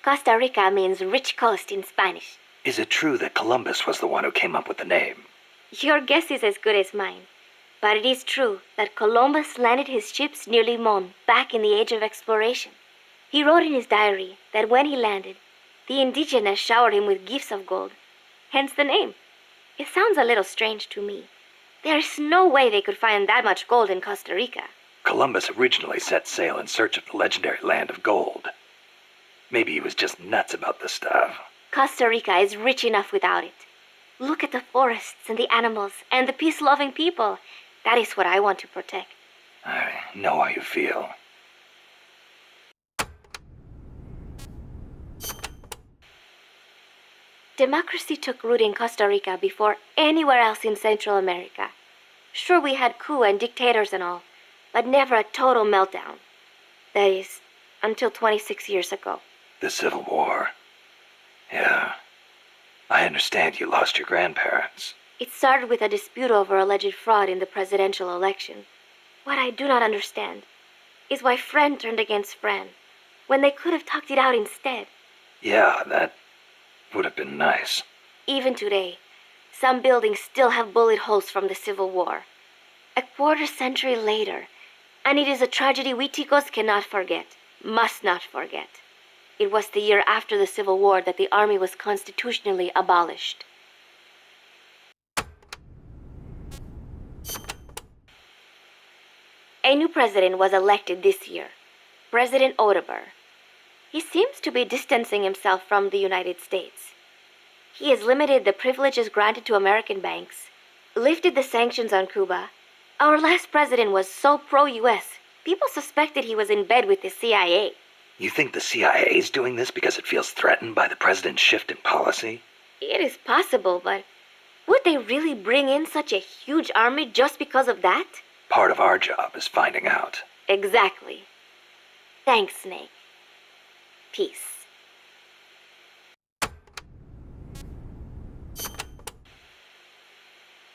Costa Rica means rich coast in Spanish. Is it true that Columbus was the one who came up with the name? Your guess is as good as mine. But it is true that Columbus landed his ships near Limon back in the age of exploration. He wrote in his diary that when he landed, the indigenous showered him with gifts of gold, hence the name. It sounds a little strange to me. There is no way they could find that much gold in Costa Rica. Columbus originally set sail in search of the legendary land of gold. Maybe he was just nuts about this stuff. Costa Rica is rich enough without it. Look at the forests and the animals and the peace-loving people. That is what I want to protect. I know how you feel. Democracy took root in Costa Rica before anywhere else in Central America. Sure, we had coup and dictators and all, but never a total meltdown. That is, until 26 years ago. The Civil War. Yeah. I understand you lost your grandparents. It started with a dispute over alleged fraud in the presidential election. What I do not understand is why friend turned against friend, when they could have talked it out instead. Yeah, that would have been nice. Even today, some buildings still have bullet holes from the Civil War. A quarter century later, and it is a tragedy we Ticos cannot forget, must not forget. It was the year after the Civil War that the army was constitutionally abolished. A new president was elected this year, President Otaber. He seems to be distancing himself from the United States. He has limited the privileges granted to American banks, lifted the sanctions on Cuba. Our last president was so pro-US, people suspected he was in bed with the CIA. You think the CIA is doing this because it feels threatened by the president's shift in policy? It is possible, but would they really bring in such a huge army just because of that? Part of our job is finding out. Exactly. Thanks, Snake. Peace.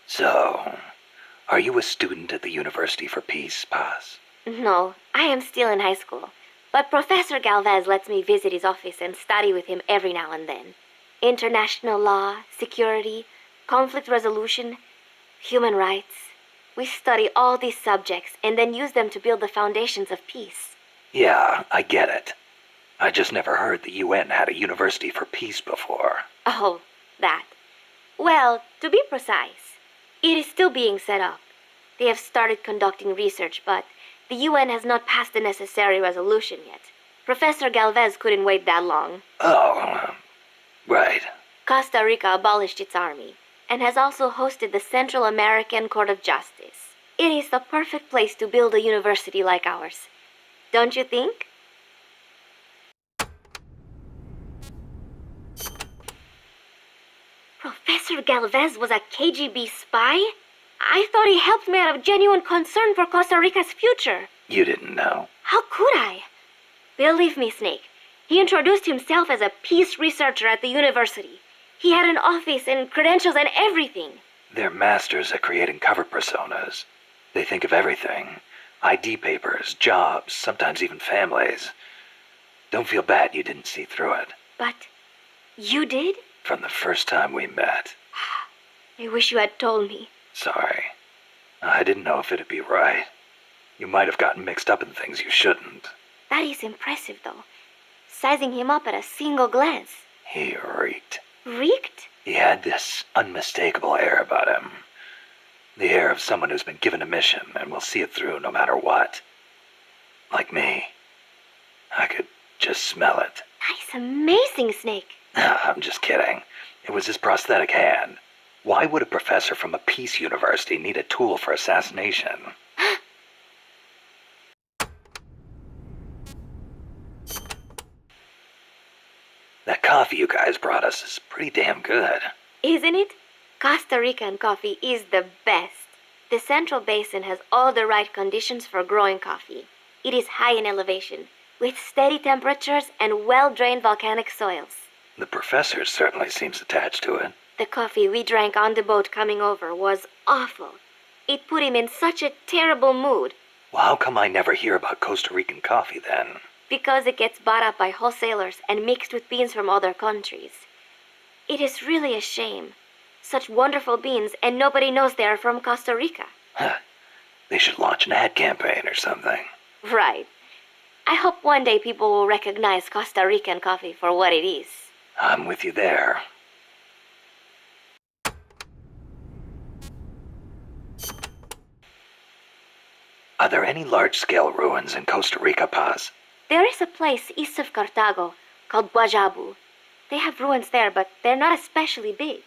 So, are you a student at the University for Peace, Paz? No, I am still in high school. But Professor Galvez lets me visit his office and study with him every now and then. International law, security, conflict resolution, human rights. We study all these subjects and then use them to build the foundations of peace. Yeah, I get it. I just never heard the UN had a University for Peace before. Oh, that. Well, to be precise, it is still being set up. They have started conducting research, but the UN has not passed the necessary resolution yet. Professor Galvez couldn't wait that long. Oh, right. Costa Rica abolished its army and has also hosted the Central American Court of Justice. It is the perfect place to build a university like ours. Don't you think? Professor Galvez was a KGB spy? I thought he helped me out of genuine concern for Costa Rica's future. You didn't know. How could I? Believe me, Snake. He introduced himself as a peace researcher at the university. He had an office and credentials and everything. They're masters at creating cover personas. They think of everything. ID papers, jobs, sometimes even families. Don't feel bad you didn't see through it. But you did? From the first time we met. I wish you had told me. Sorry. I didn't know if it'd be right. You might have gotten mixed up in things you shouldn't. That is impressive, though. Sizing him up at a single glance. He reeked. Reeked? He had this unmistakable air about him. The air of someone who's been given a mission and will see it through no matter what. Like me. I could just smell it. That is amazing, Snake. I'm just kidding. It was his prosthetic hand. Why would a professor from a peace university need a tool for assassination? That coffee you guys brought us is pretty damn good. Isn't it? Costa Rican coffee is the best. The Central Basin has all the right conditions for growing coffee. It is high in elevation, with steady temperatures and well-drained volcanic soils. The professor certainly seems attached to it. The coffee we drank on the boat coming over was awful. It put him in such a terrible mood. Well, how come I never hear about Costa Rican coffee then? because it gets bought up by wholesalers and mixed with beans from other countries. It is really a shame. Such wonderful beans, and nobody knows they are from Costa Rica. Huh. They should launch an ad campaign or something. Right. I hope one day people will recognize Costa Rican coffee for what it is. I'm with you there. Are there any large-scale ruins in Costa Rica, Paz? There is a place east of Cartago called Guajabu. They have ruins there, but they're not especially big.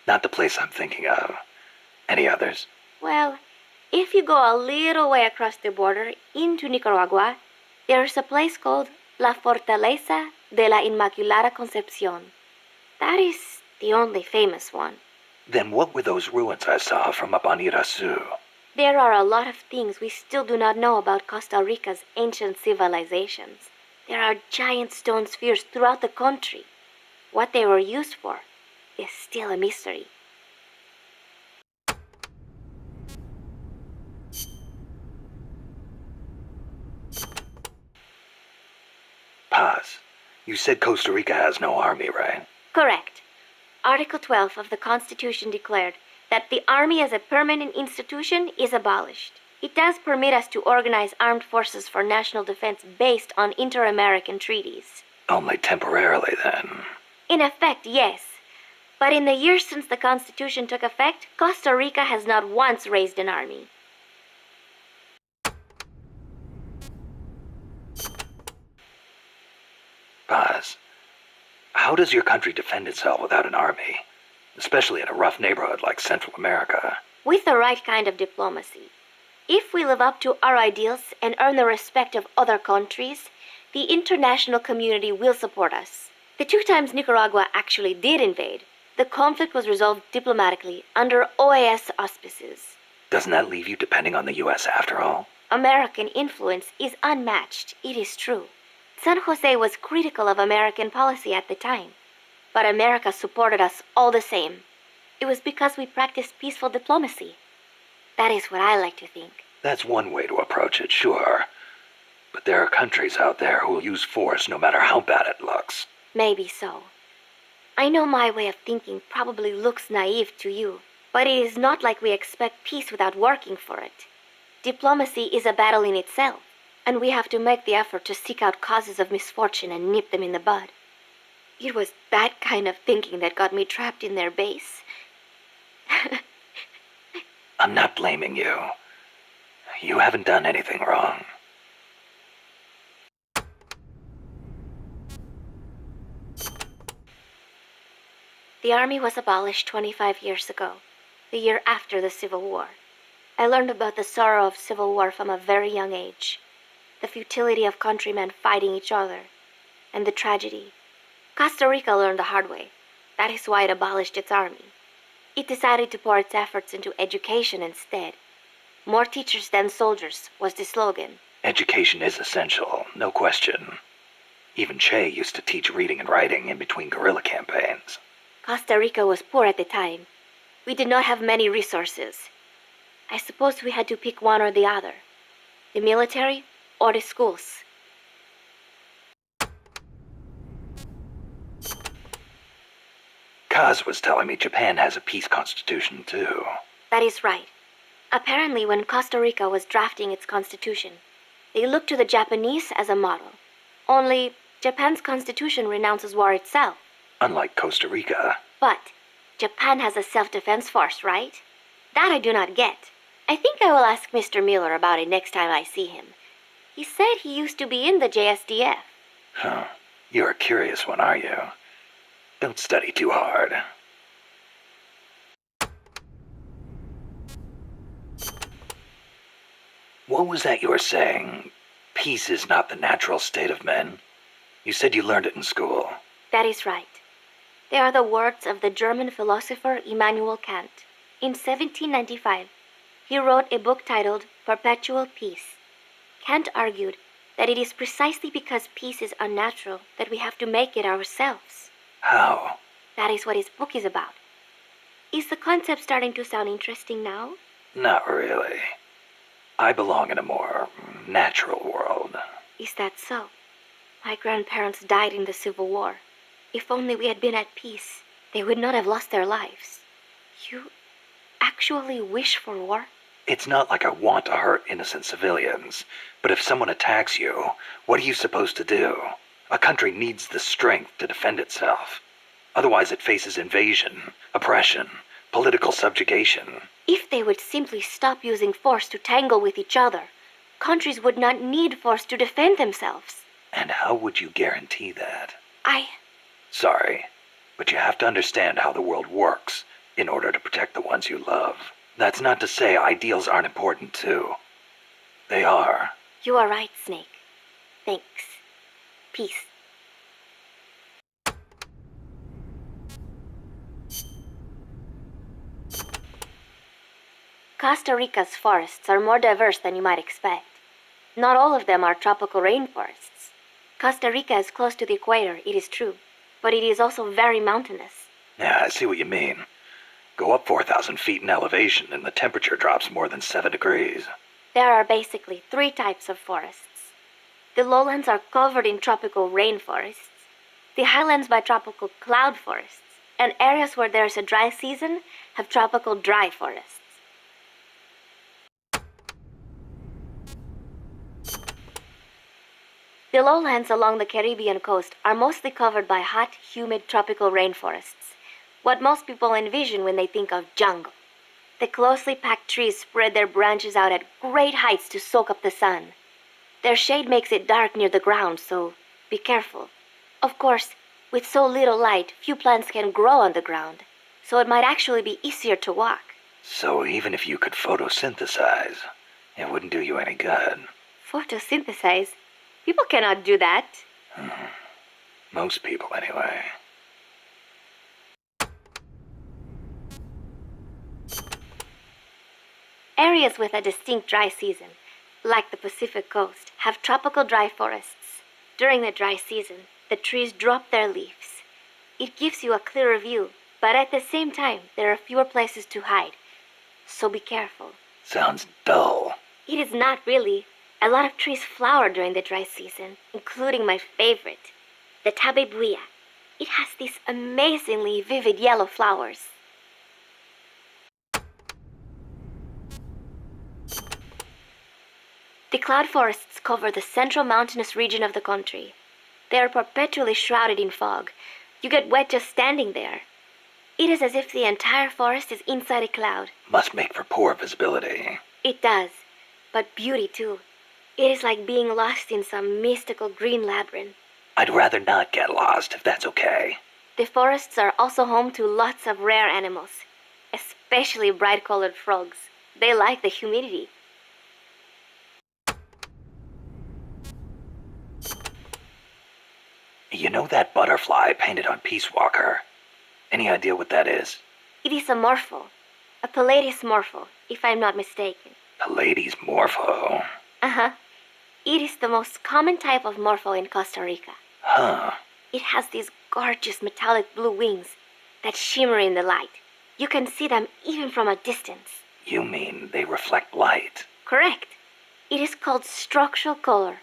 Not the place I'm thinking of. Any others? Well, if you go a little way across the border into Nicaragua, there is a place called La Fortaleza de la Inmaculada Concepción. That is the only famous one. Then what were those ruins I saw from up on Irasu? There are a lot of things we still do not know about Costa Rica's ancient civilizations. There are giant stone spheres throughout the country. What they were used for is still a mystery. Paz, you said Costa Rica has no army, right? Correct. Article 12 of the Constitution declared that the Army as a permanent institution is abolished. It does permit us to organize armed forces for national defense based on inter-American treaties. Only temporarily, then. In effect, yes. But in the years since the Constitution took effect, Costa Rica has not once raised an army. Paz, how does your country defend itself without an army? Especially in a rough neighborhood like Central America. With the right kind of diplomacy. If we live up to our ideals and earn the respect of other countries, the international community will support us. The 2 times Nicaragua actually did invade, the conflict was resolved diplomatically under OAS auspices. Doesn't that leave you depending on the U.S. after all? American influence is unmatched, it is true. San Jose was critical of American policy at the time, but America supported us all the same. It was because we practiced peaceful diplomacy. That is what I like to think. That's one way to approach it, sure. But there are countries out there who will use force no matter how bad it looks. Maybe so. I know my way of thinking probably looks naive to you, but it is not like we expect peace without working for it. Diplomacy is a battle in itself, and we have to make the effort to seek out causes of misfortune and nip them in the bud. It was that kind of thinking that got me trapped in their base. I'm not blaming you. You haven't done anything wrong. The army was abolished 25 years ago, the year after the Civil War. I learned about the sorrow of civil war from a very young age, the futility of countrymen fighting each other, and the tragedy. Costa Rica learned the hard way. That is why it abolished its army. It decided to pour its efforts into education instead. More teachers than soldiers was the slogan. Education is essential, no question. Even Che used to teach reading and writing in between guerrilla campaigns. Costa Rica was poor at the time. We did not have many resources. I suppose we had to pick one or the other. The military or the schools. Kaz was telling me Japan has a peace constitution, too. That is right. Apparently, when Costa Rica was drafting its constitution, they looked to the Japanese as a model. Only, Japan's constitution renounces war itself. Unlike Costa Rica. But Japan has a self-defense force, right? That I do not get. I think I will ask Mr. Miller about it next time I see him. He said he used to be in the JSDF. Huh. You're a curious one, are you? Don't study too hard. What was that you were saying? Peace is not the natural state of men? You said you learned it in school. That is right. They are the words of the German philosopher Immanuel Kant. In 1795, he wrote a book titled Perpetual Peace. Kant argued that it is precisely because peace is unnatural that we have to make it ourselves. How? That is what his book is about. Is the concept starting to sound interesting now? Not really. I belong in a more natural world. Is that so? My grandparents died in the Civil War. If only we had been at peace, they would not have lost their lives. You actually wish for war? It's not like I want to hurt innocent civilians, but if someone attacks you, what are you supposed to do? A country needs the strength to defend itself. Otherwise it faces invasion, oppression, political subjugation. If they would simply stop using force to tangle with each other, countries would not need force to defend themselves. And how would you guarantee that? I... Sorry, but you have to understand how the world works in order to protect the ones you love. That's not to say ideals aren't important too. They are. You are right, Snake. Thanks. Peace. Costa Rica's forests are more diverse than you might expect. Not all of them are tropical rainforests. Costa Rica is close to the equator, it is true, but it is also very mountainous. Yeah, I see what you mean. Go up 4,000 feet in elevation and the temperature drops more than 7 degrees. There are basically 3 types of forests. The lowlands are covered in tropical rainforests, the highlands by tropical cloud forests, and areas where there is a dry season have tropical dry forests. The lowlands along the Caribbean coast are mostly covered by hot, humid tropical rainforests, what most people envision when they think of jungle. The closely packed trees spread their branches out at great heights to soak up the sun. Their shade makes it dark near the ground, so be careful. Of course, with so little light, few plants can grow on the ground, so it might actually be easier to walk. So even if you could photosynthesize, it wouldn't do you any good. Photosynthesize? People cannot do that. Most people, anyway. Areas with a distinct dry season, like the Pacific coast, have tropical dry forests. During the dry season, the trees drop their leaves. It gives you a clearer view, but at the same time, there are fewer places to hide. So be careful. Sounds dull. It is not really. A lot of trees flower during the dry season, including my favorite, the tabebuia. It has these amazingly vivid yellow flowers. The cloud forests cover the central mountainous region of the country. They are perpetually shrouded in fog. You get wet just standing there. It is as if the entire forest is inside a cloud. Must make for poor visibility. It does, but beauty too. It is like being lost in some mystical green labyrinth. I'd rather not get lost, if that's okay. The forests are also home to lots of rare animals, especially bright-colored frogs. They like the humidity. You know that butterfly painted on Peace Walker? Any idea what that is? It is a morpho, a Pallades morpho, if I'm not mistaken. Pallades morpho. Uh-huh. It is the most common type of morpho in Costa Rica. Huh. It has these gorgeous metallic blue wings that shimmer in the light. You can see them even from a distance. You mean they reflect light? Correct. It is called structural color.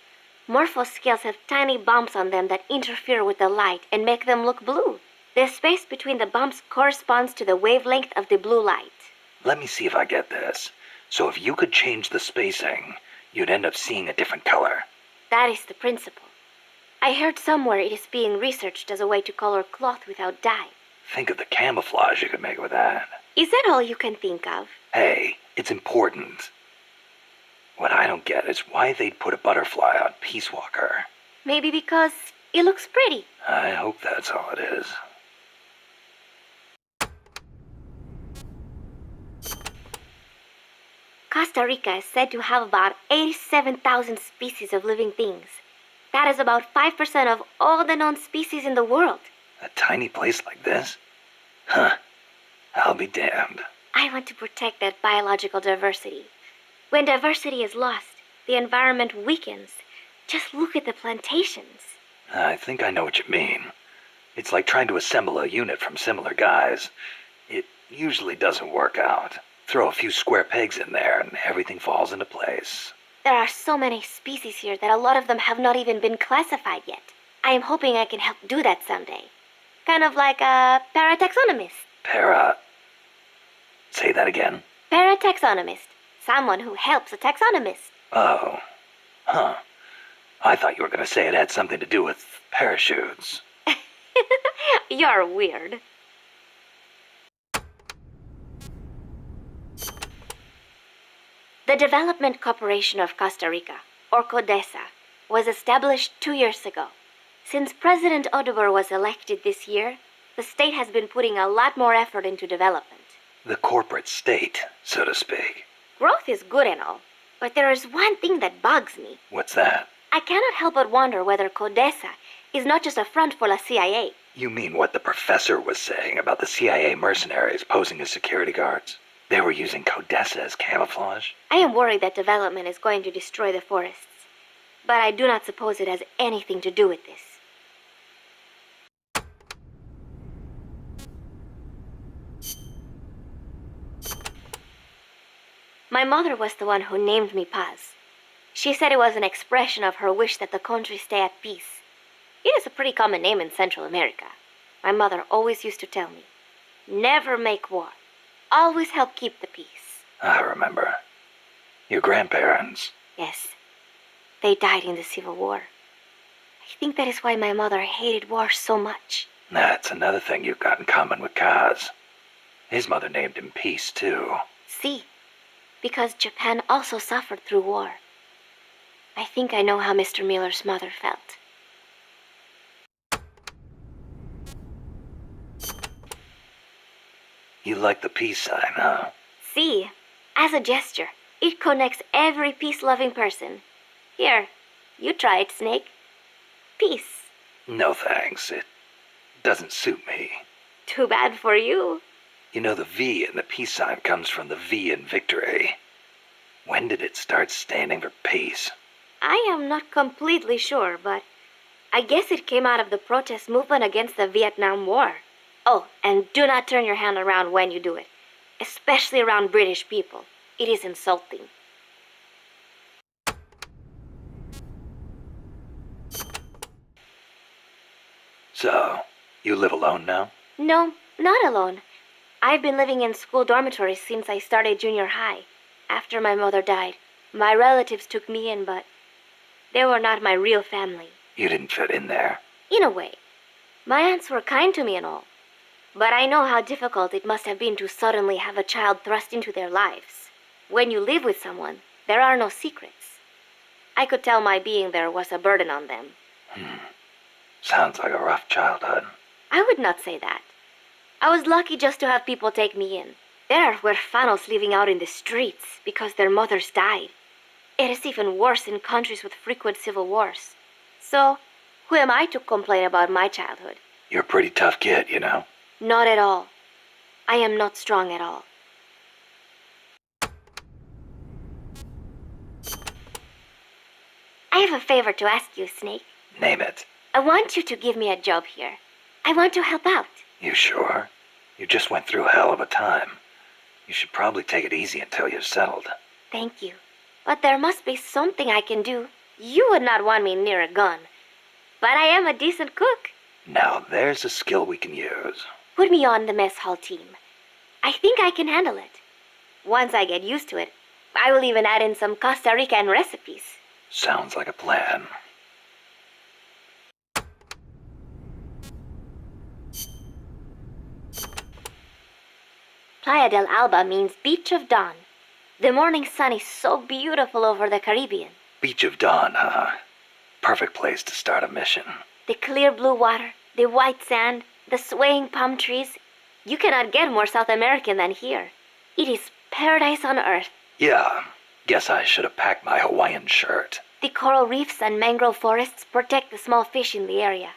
Morpho scales have tiny bumps on them that interfere with the light and make them look blue. The space between the bumps corresponds to the wavelength of the blue light. Let me see if I get this. So if you could change the spacing, you'd end up seeing a different color. That is the principle. I heard somewhere it is being researched as a way to color cloth without dye. Think of the camouflage you could make with that. Is that all you can think of? Hey, it's important. What I don't get is why they'd put a butterfly on Peace Walker. Maybe because it looks pretty. I hope that's all it is. Costa Rica is said to have about 87,000 species of living things. That is about 5% of all the known species in the world. A tiny place like this? Huh. I'll be damned. I want to protect that biological diversity. When diversity is lost, the environment weakens. Just look at the plantations. I think I know what you mean. It's like trying to assemble a unit from similar guys. It usually doesn't work out. Throw a few square pegs in there and everything falls into place. There are so many species here that a lot of them have not even been classified yet. I am hoping I can help do that someday. Kind of like a parataxonomist. Say that again? Parataxonomist. Someone who helps a taxonomist. Oh. Huh. I thought you were going to say it had something to do with parachutes. You're weird. The Development Corporation of Costa Rica, or CODESA, was established 2 years ago. Since President Odubor was elected this year, the state has been putting a lot more effort into development. The corporate state, so to speak. Growth is good and all, but there is one thing that bugs me. What's that? I cannot help but wonder whether CODESA is not just a front for the CIA. You mean what the professor was saying about the CIA mercenaries posing as security guards? They were using CODESA as camouflage? I am worried that development is going to destroy the forests, but I do not suppose it has anything to do with this. My mother was the one who named me Paz. She said it was an expression of her wish that the country stay at peace. It is a pretty common name in Central America. My mother always used to tell me, never make war. Always help keep the peace. I remember. Your grandparents. Yes, they died in the Civil War. I think that is why my mother hated war so much. That's another thing you've got in common with Kaz. His mother named him Peace, too. See, because Japan also suffered through war. I think I know how Mr. Miller's mother felt. You like the peace sign, huh? See, as a gesture, it connects every peace-loving person. Here, you try it, Snake. Peace. No thanks. It doesn't suit me. Too bad for you. You know, the V in the peace sign comes from the V in victory. When did it start standing for peace? I am not completely sure, but I guess it came out of the protest movement against the Vietnam War. Oh, and do not turn your hand around when you do it, especially around British people. It is insulting. So, you live alone now? No, not alone. I've been living in school dormitories since I started junior high. After my mother died, my relatives took me in, but they were not my real family. You didn't fit in there. In a way. My aunts were kind to me and all. But I know how difficult it must have been to suddenly have a child thrust into their lives. When you live with someone, there are no secrets. I could tell my being there was a burden on them. Sounds like a rough childhood. I would not say that. I was lucky just to have people take me in. There are huérfanos living out in the streets because their mothers died. It is even worse in countries with frequent civil wars. So, who am I to complain about my childhood? You're a pretty tough kid, you know? Not at all. I am not strong at all. I have a favor to ask you, Snake. Name it. I want you to give me a job here. I want to help out. You sure? You just went through a hell of a time. You should probably take it easy until you're settled. Thank you. But there must be something I can do. You would not want me near a gun. But I am a decent cook. Now there's a skill we can use. Put me on the mess hall team. I think I can handle it. Once I get used to it, I will even add in some Costa Rican recipes. Sounds like a plan. Playa del Alba means Beach of Dawn. The morning sun is so beautiful over the Caribbean. Beach of Dawn, huh? Perfect place to start a mission. The clear blue water, the white sand, the swaying palm trees. You cannot get more South American than here. It is paradise on earth. Yeah, guess I should have packed my Hawaiian shirt. The coral reefs and mangrove forests protect the small fish in the area.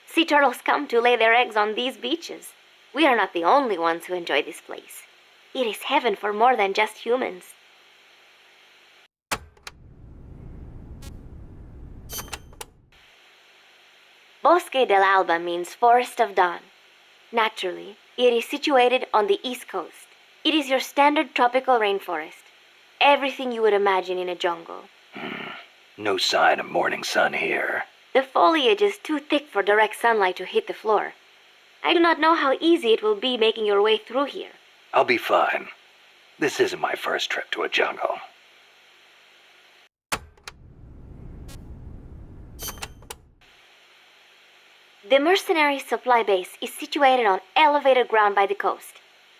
Sea turtles come to lay their eggs on these beaches. We are not the only ones who enjoy this place. It is heaven for more than just humans. Bosque del Alba means Forest of Dawn. Naturally, it is situated on the east coast. It is your standard tropical rainforest. Everything you would imagine in a jungle. No sign of morning sun here. The foliage is too thick for direct sunlight to hit the floor. I do not know how easy it will be making your way through here. I'll be fine. This isn't my first trip to a jungle. The mercenary supply base is situated on elevated ground by the coast.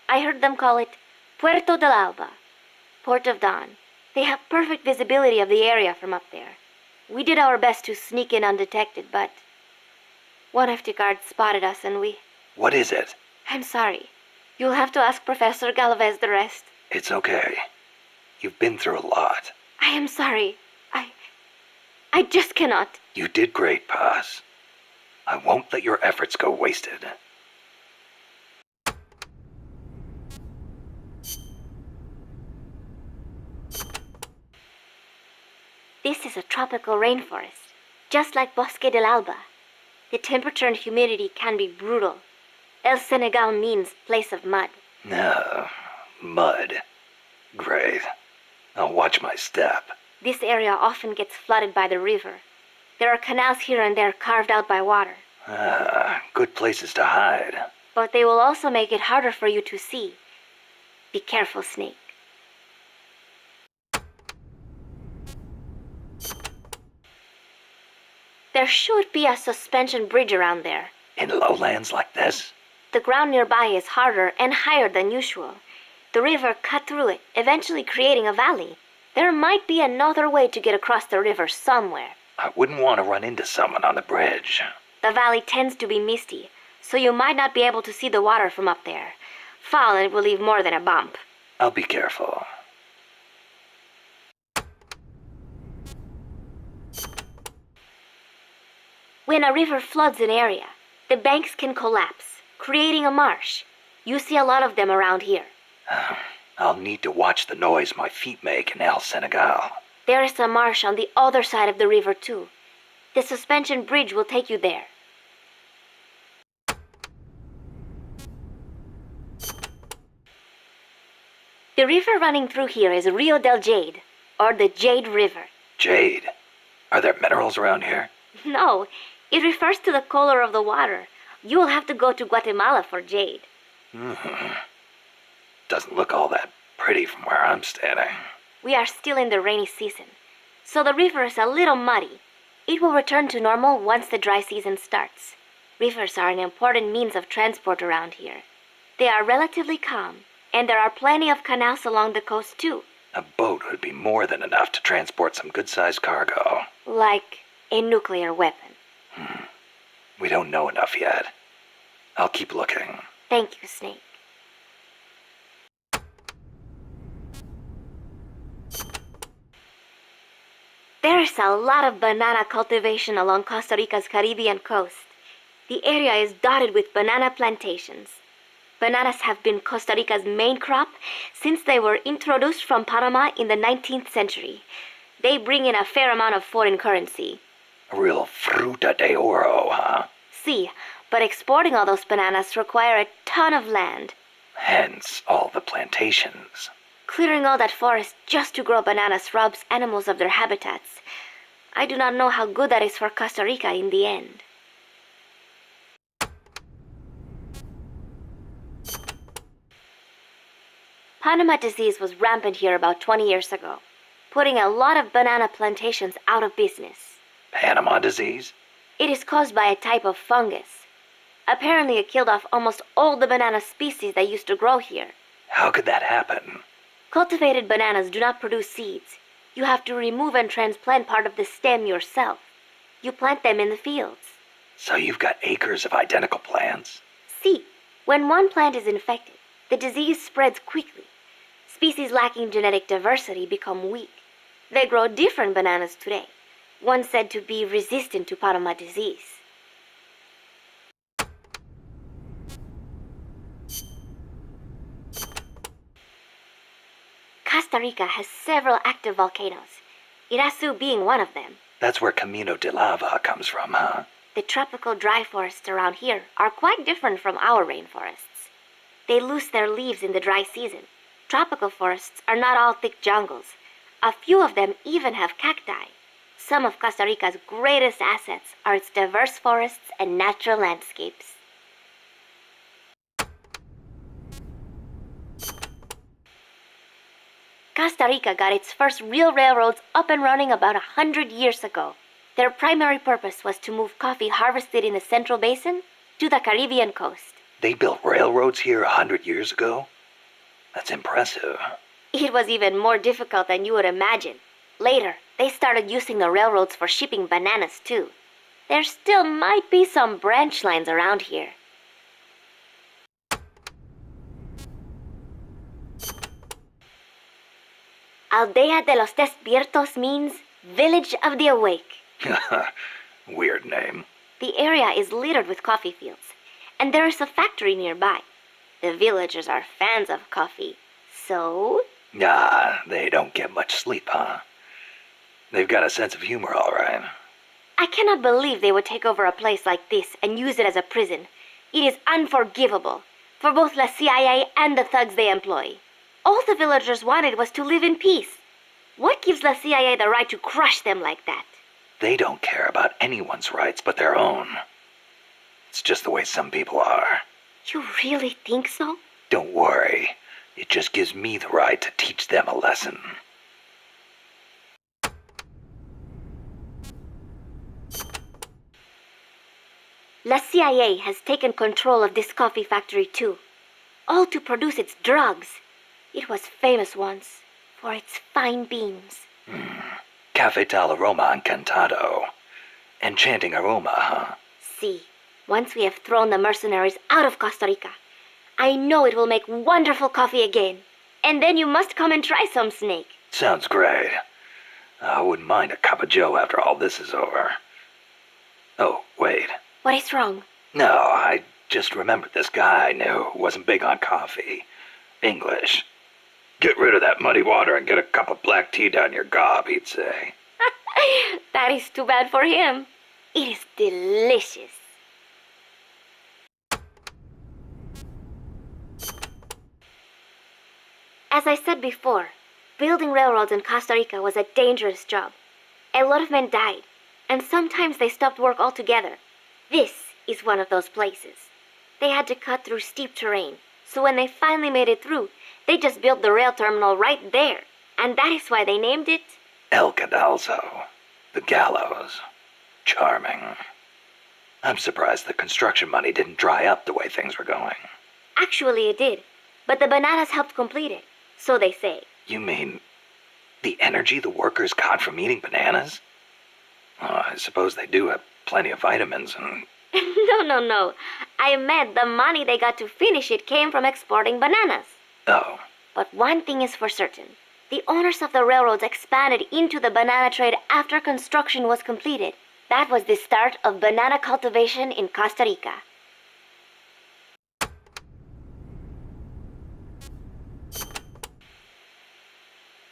I heard them call it Puerto del Alba, Port of Dawn. They have perfect visibility of the area from up there. We did our best to sneak in undetected, but one of the guards spotted us and we... What is it? I'm sorry. You'll have to ask Professor Galvez the rest. It's okay. You've been through a lot. I am sorry. I just cannot. You did great, Paz. I won't let your efforts go wasted. This is a tropical rainforest, just like Bosque del Alba. The temperature and humidity can be brutal. El Senegal means place of mud. No, mud. Great. I'll watch my step. This area often gets flooded by the river. There are canals here and there carved out by water. Good places to hide. But they will also make it harder for you to see. Be careful, Snake. There should be a suspension bridge around there. In lowlands like this? The ground nearby is harder and higher than usual. The river cut through it, eventually creating a valley. There might be another way to get across the river somewhere. I wouldn't want to run into someone on the bridge. The valley tends to be misty, so you might not be able to see the water from up there. Fall and it will leave more than a bump. I'll be careful. When a river floods an area, the banks can collapse, creating a marsh. You see a lot of them around here. I'll need to watch the noise my feet make in El Senegal. There is a marsh on the other side of the river too. The suspension bridge will take you there. The river running through here is Rio del Jade, or the Jade River. Jade? Are there minerals around here? No, it refers to the color of the water. You will have to go to Guatemala for jade. Doesn't look all that pretty from where I'm standing. We are still in the rainy season, so the river is a little muddy. It will return to normal once the dry season starts. Rivers are an important means of transport around here. They are relatively calm, and there are plenty of canals along the coast too. A boat would be more than enough to transport some good-sized cargo. Like a nuclear weapon. We don't know enough yet. I'll keep looking. Thank you, Snake. There is a lot of banana cultivation along Costa Rica's Caribbean coast. The area is dotted with banana plantations. Bananas have been Costa Rica's main crop since they were introduced from Panama in the 19th century. They bring in a fair amount of foreign currency. A real fruta de oro, huh? See, but exporting all those bananas require a ton of land. Hence all the plantations. Clearing all that forest just to grow bananas robs animals of their habitats. I do not know how good that is for Costa Rica in the end. Panama disease was rampant here about 20 years ago, putting a lot of banana plantations out of business. Panama disease? It is caused by a type of fungus. Apparently it killed off almost all the banana species that used to grow here. How could that happen? Cultivated bananas do not produce seeds. You have to remove and transplant part of the stem yourself. You plant them in the fields. So you've got acres of identical plants? See, when one plant is infected, the disease spreads quickly. Species lacking genetic diversity become weak. They grow different bananas today, one said to be resistant to Panama disease. Costa Rica has several active volcanoes, Irasu being one of them. That's where Camino de Lava comes from, huh? The tropical dry forests around here are quite different from our rainforests. They lose their leaves in the dry season. Tropical forests are not all thick jungles. A few of them even have cacti. Some of Costa Rica's greatest assets are its diverse forests and natural landscapes. Costa Rica got its first real railroads up and running about 100 years ago. Their primary purpose was to move coffee harvested in the Central Basin to the Caribbean coast. They built railroads here 100 years ago? That's impressive. It was even more difficult than you would imagine. Later, they started using the railroads for shipping bananas too. There still might be some branch lines around here. Aldea de los Despiertos means Village of the Awake. Weird name. The area is littered with coffee fields, and there is a factory nearby. The villagers are fans of coffee, so... Nah, they don't get much sleep, huh? They've got a sense of humor, all right. I cannot believe they would take over a place like this and use it as a prison. It is unforgivable for both the CIA and the thugs they employ. All the villagers wanted was to live in peace. What gives the CIA the right to crush them like that? They don't care about anyone's rights but their own. It's just the way some people are. You really think so? Don't worry. It just gives me the right to teach them a lesson. La CIA has taken control of this coffee factory too, all to produce its drugs. It was famous once for its fine beans. Cafetal aroma encantado. Enchanting aroma, huh? See, once we have thrown the mercenaries out of Costa Rica, I know it will make wonderful coffee again. And then you must come and try some, Snake. Sounds great. I wouldn't mind a cup of joe after all this is over. Oh, wait. What is wrong? No, I just remembered this guy I knew who wasn't big on coffee. English. Get rid of that muddy water and get a cup of black tea down your gob, he'd say. That is too bad for him. It is delicious. As I said before, building railroads in Costa Rica was a dangerous job. A lot of men died, and sometimes they stopped work altogether. This is one of those places. They had to cut through steep terrain, so when they finally made it through, they just built the rail terminal right there. And that is why they named it El Cadalso. The gallows. Charming. I'm surprised the construction money didn't dry up the way things were going. Actually, it did, but the bananas helped complete it, so they say. You mean the energy the workers got from eating bananas? Oh, I suppose they do have plenty of vitamins and... No. I meant the money they got to finish it came from exporting bananas. Oh. But one thing is for certain. The owners of the railroads expanded into the banana trade after construction was completed. That was the start of banana cultivation in Costa Rica.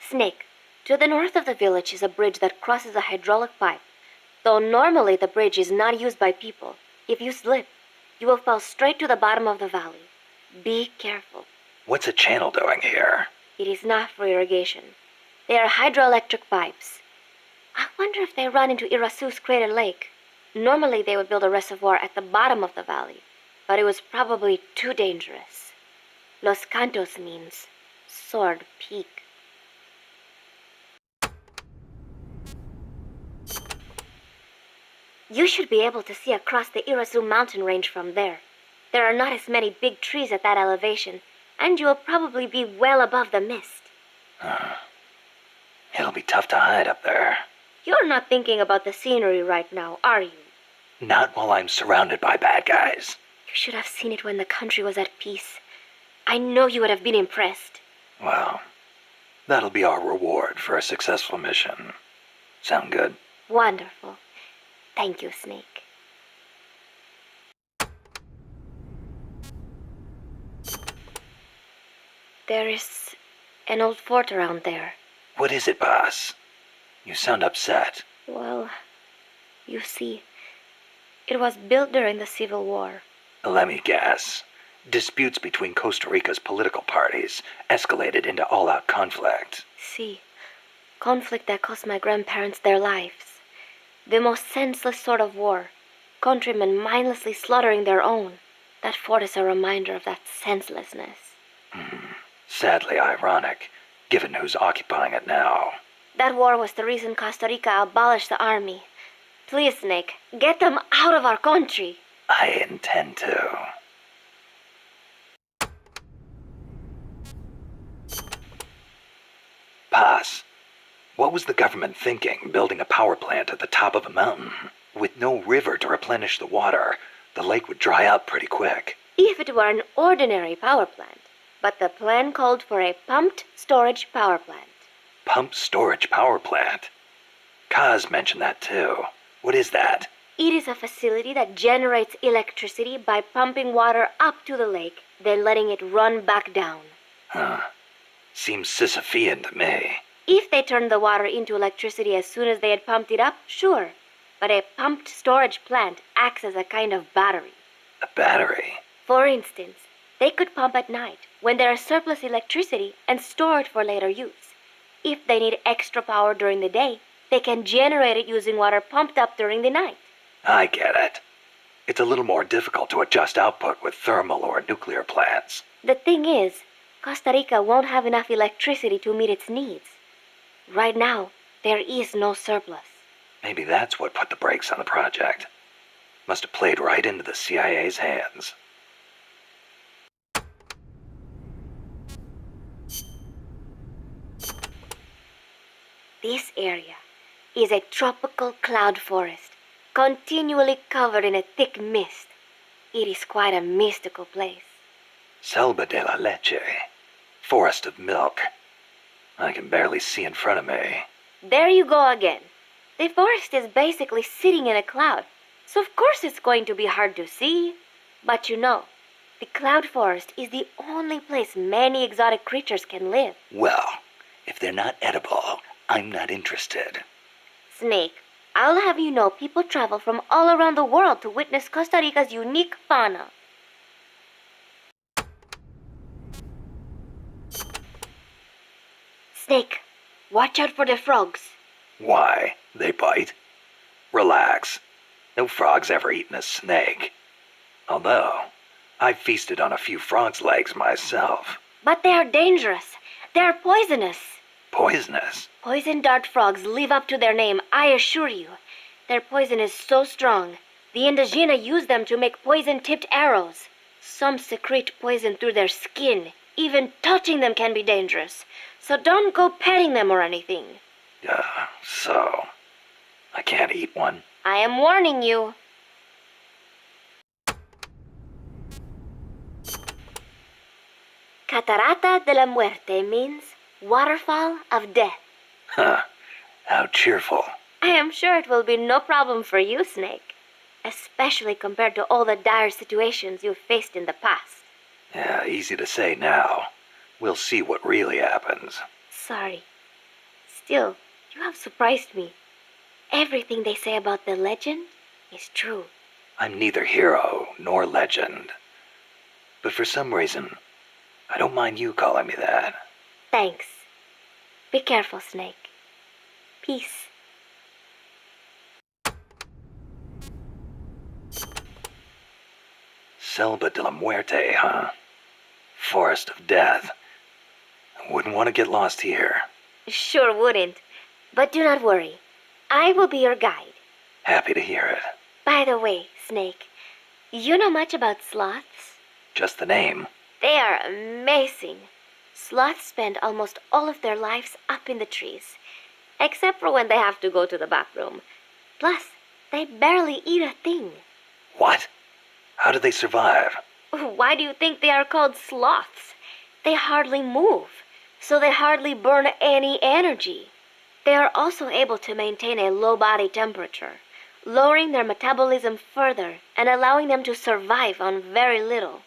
Snake, to the north of the village is a bridge that crosses a hydraulic pipe. Though normally the bridge is not used by people, if you slip, you will fall straight to the bottom of the valley. Be careful. What's a channel doing here? It is not for irrigation. They are hydroelectric pipes. I wonder if they run into Irasu's Crater Lake. Normally they would build a reservoir at the bottom of the valley, but it was probably too dangerous. Los Cantos means Sword Peak. You should be able to see across the Irasu mountain range from there. There are not as many big trees at that elevation, and you will probably be well above the mist. It'll be tough to hide up there. You're not thinking about the scenery right now, are you? Not while I'm surrounded by bad guys. You should have seen it when the country was at peace. I know you would have been impressed. Well, that'll be our reward for a successful mission. Sound good? Wonderful. Thank you, Snake. There is an old fort around there. What is it, boss? You sound upset. Well, you see, it was built during the Civil War. Let me guess. Disputes between Costa Rica's political parties escalated into all-out conflict. See, conflict that cost my grandparents their lives. The most senseless sort of war. Countrymen mindlessly slaughtering their own. That fort is a reminder of that senselessness. Sadly ironic, given who's occupying it now. That war was the reason Costa Rica abolished the army. Please, Snake, get them out of our country. I intend to. Paz, what was the government thinking building a power plant at the top of a mountain? With no river to replenish the water, the lake would dry up pretty quick. If it were an ordinary power plant. But the plan called for a pumped storage power plant. Pumped storage power plant? Kaz mentioned that too. What is that? It is a facility that generates electricity by pumping water up to the lake, then letting it run back down. Huh. Seems Sisyphean to me. If they turned the water into electricity as soon as they had pumped it up, sure. But a pumped storage plant acts as a kind of battery. A battery? For instance, they could pump at night when there is surplus electricity and store it for later use. If they need extra power during the day, they can generate it using water pumped up during the night. I get it. It's a little more difficult to adjust output with thermal or nuclear plants. The thing is, Costa Rica won't have enough electricity to meet its needs. Right now, there is no surplus. Maybe that's what put the brakes on the project. Must have played right into the CIA's hands. This area is a tropical cloud forest, continually covered in a thick mist. It is quite a mystical place. Selva de la Leche. Forest of milk. I can barely see in front of me. There you go again. The forest is basically sitting in a cloud, so of course it's going to be hard to see. But you know, the cloud forest is the only place many exotic creatures can live. Well, if they're not edible, I'm not interested. Snake, I'll have you know people travel from all around the world to witness Costa Rica's unique fauna. Snake, watch out for the frogs. Why? They bite? Relax. No frog's ever eaten a snake. Although, I've feasted on a few frog's legs myself. But they are dangerous. They are poisonous. Poisonous? Poison dart frogs live up to their name, I assure you. Their poison is so strong. The Indígena use them to make poison-tipped arrows. Some secrete poison through their skin. Even touching them can be dangerous. So don't go petting them or anything. So I can't eat one? I am warning you. Catarata de la Muerte means waterfall of death. Huh. How cheerful. I am sure it will be no problem for you, Snake. Especially compared to all the dire situations you've faced in the past. Yeah, easy to say now. We'll see what really happens. Sorry. Still, you have surprised me. Everything they say about the legend is true. I'm neither hero nor legend. But for some reason, I don't mind you calling me that. Thanks. Be careful, Snake. Peace. Selva de la Muerte, huh? Forest of Death. Wouldn't want to get lost here. Sure wouldn't. But do not worry. I will be your guide. Happy to hear it. By the way, Snake, you know much about sloths? Just the name. They are amazing. Sloths spend almost all of their lives up in the trees, except for when they have to go to the bathroom. Plus, they barely eat a thing. What? How do they survive? Why do you think they are called sloths? They hardly move, so they hardly burn any energy. They are also able to maintain a low body temperature, lowering their metabolism further and allowing them to survive on very little.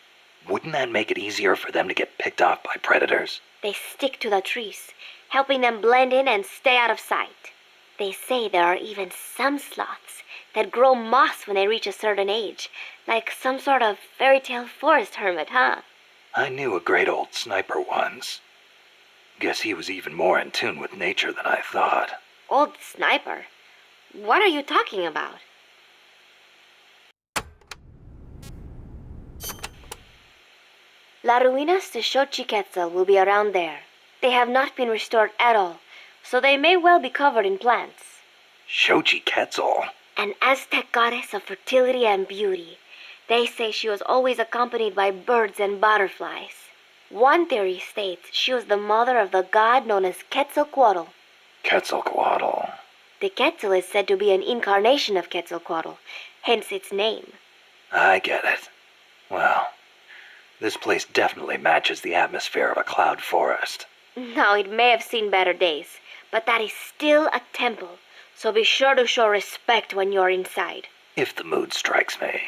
Wouldn't that make it easier for them to get picked off by predators? They stick to the trees, helping them blend in and stay out of sight. They say there are even some sloths that grow moss when they reach a certain age, like some sort of fairy tale forest hermit, huh? I knew a great old sniper once. Guess he was even more in tune with nature than I thought. Old sniper? What are you talking about? Las ruinas de Xochiquetzal will be around there. They have not been restored at all, so they may well be covered in plants. Xochiquetzal? An Aztec goddess of fertility and beauty. They say she was always accompanied by birds and butterflies. One theory states she was the mother of the god known as Quetzalcoatl. Quetzalcoatl. The Quetzal is said to be an incarnation of Quetzalcoatl, hence its name. I get it. Well, this place definitely matches the atmosphere of a cloud forest. Now, it may have seen better days, but that is still a temple, so be sure to show respect when you're inside. If the mood strikes me.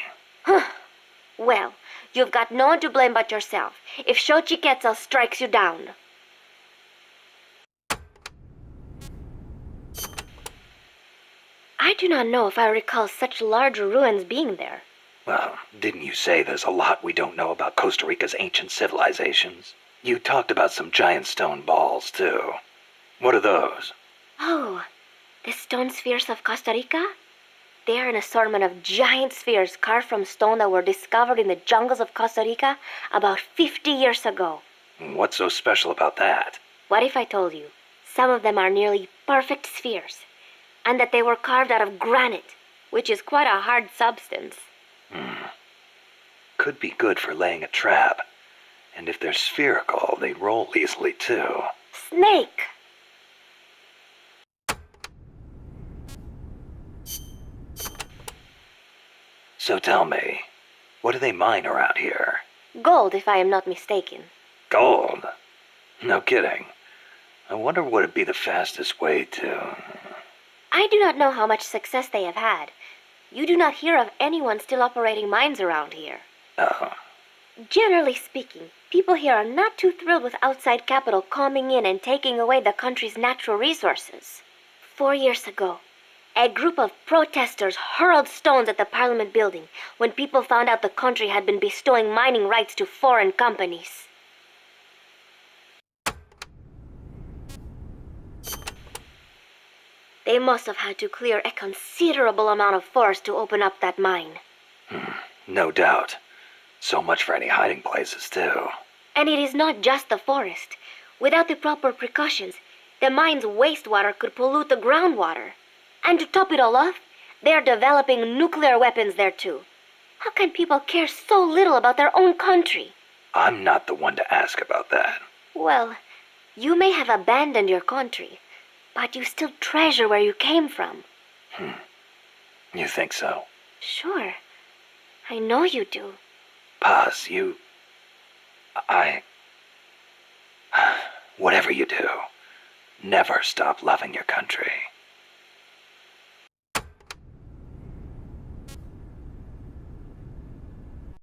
Well, you've got no one to blame but yourself if Xochiquetzal strikes you down. I do not know if I recall such large ruins being there. Well, didn't you say there's a lot we don't know about Costa Rica's ancient civilizations? You talked about some giant stone balls, too. What are those? Oh, the stone spheres of Costa Rica? They are an assortment of giant spheres carved from stone that were discovered in the jungles of Costa Rica about 50 years ago. What's so special about that? What if I told you some of them are nearly perfect spheres, and that they were carved out of granite, which is quite a hard substance? Could be good for laying a trap. And if they're spherical, they roll easily, too. Snake! So tell me, what do they mine around here? Gold, if I am not mistaken. Gold? No kidding. I wonder what would be the fastest way to... I do not know how much success they have had. You do not hear of anyone still operating mines around here. Oh. Generally speaking, people here are not too thrilled with outside capital coming in and taking away the country's natural resources. 4 years ago, a group of protesters hurled stones at the Parliament building when people found out the country had been bestowing mining rights to foreign companies. They must have had to clear a considerable amount of forest to open up that mine. No doubt. So much for any hiding places, too. And it is not just the forest. Without the proper precautions, the mine's wastewater could pollute the groundwater. And to top it all off, they are developing nuclear weapons there too. How can people care so little about their own country? I'm not the one to ask about that. Well, you may have abandoned your country, but you still treasure where you came from. You think so? Sure. I know you do. Paz, whatever you do, never stop loving your country.